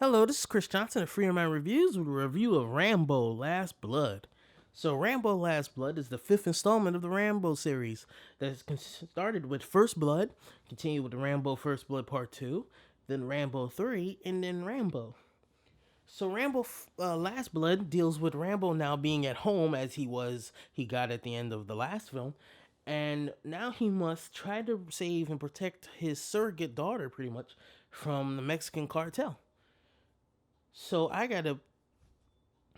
Hello, this is Chris Johnson of Free Your Mind Reviews with a review of Rambo Last Blood. So, Rambo Last Blood is the fifth installment of the Rambo series that started with First Blood, continued with the Rambo First Blood Part 2, then Rambo 3, and then Rambo. So, Rambo Last Blood deals with Rambo now being at home as he got at the end of the last film, and now he must try to save and protect his surrogate daughter, pretty much, from the Mexican cartel. So I gotta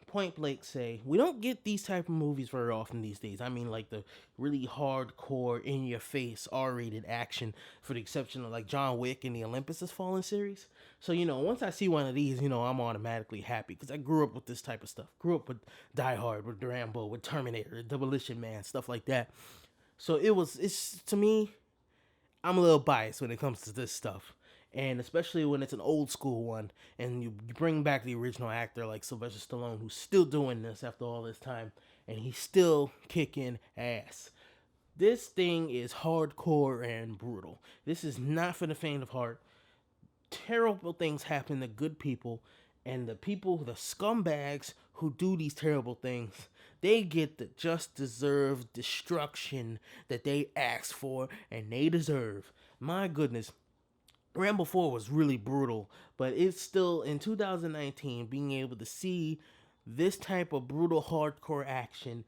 point blank say we don't get these type of movies very often these days. I mean, like the really hardcore, in your face, R-rated action, for the exception of like John Wick and the Olympus Has Fallen series. So once I see one of these, I'm automatically happy because I grew up with this type of stuff. Grew up with Die Hard, with Rambo, with Terminator, Demolition Man, stuff like that. So it's to me, I'm a little biased when it comes to this stuff. And especially when it's an old school one, and you bring back the original actor like Sylvester Stallone, who's still doing this after all this time, and he's still kicking ass. This thing is hardcore and brutal. This is not for the faint of heart. Terrible things happen to good people, and the scumbags who do these terrible things, they get the just deserved destruction that they asked for and they deserve. My goodness. Rambo 4 was really brutal, but it's still, in 2019, being able to see this type of brutal hardcore action,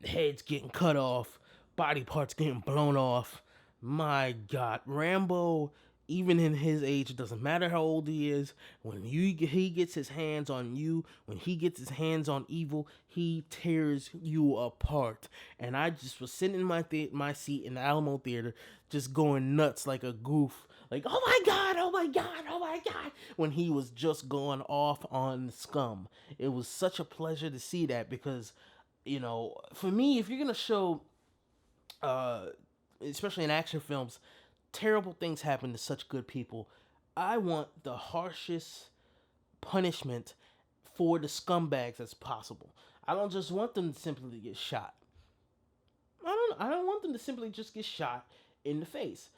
heads getting cut off, body parts getting blown off. My God, Rambo, even in his age, it doesn't matter how old he is, when he gets his hands on you, when he gets his hands on evil, he tears you apart. And I just was sitting in my seat in the Alamo Theater, just going nuts like a goof. Like, oh my God, oh my God, oh my God, when he was just going off on Scum. It was such a pleasure to see that because, for me, if you're going to show, especially in action films, terrible things happen to such good people, I want the harshest punishment for the scumbags as possible. I don't just want them to simply get shot. I don't want them to simply just get shot in the face.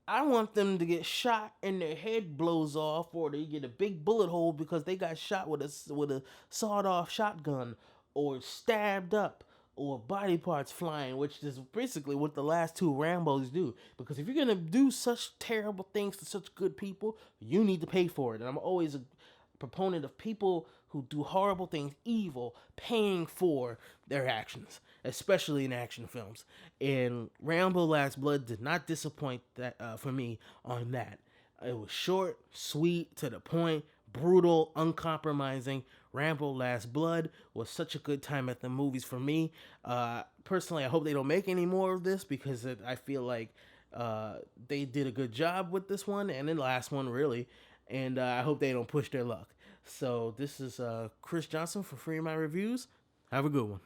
I want them to get shot and their head blows off, or they get a big bullet hole because they got shot with a sawed-off shotgun, or stabbed up, or body parts flying, which is basically what the last two Rambos do. Because if you're gonna do such terrible things to such good people, you need to pay for it. And I'm always a proponent of people who do horrible things, evil, paying for their actions, especially in action films. And Rambo Last Blood did not disappoint for me on that. It was short, sweet, to the point, brutal, uncompromising. Rambo Last Blood was such a good time at the movies for me. Personally, I hope they don't make any more of this because I feel like they did a good job with this one and the last one, really. And I hope they don't push their luck. So this is Chris Johnson for Free My Reviews. Have a good one.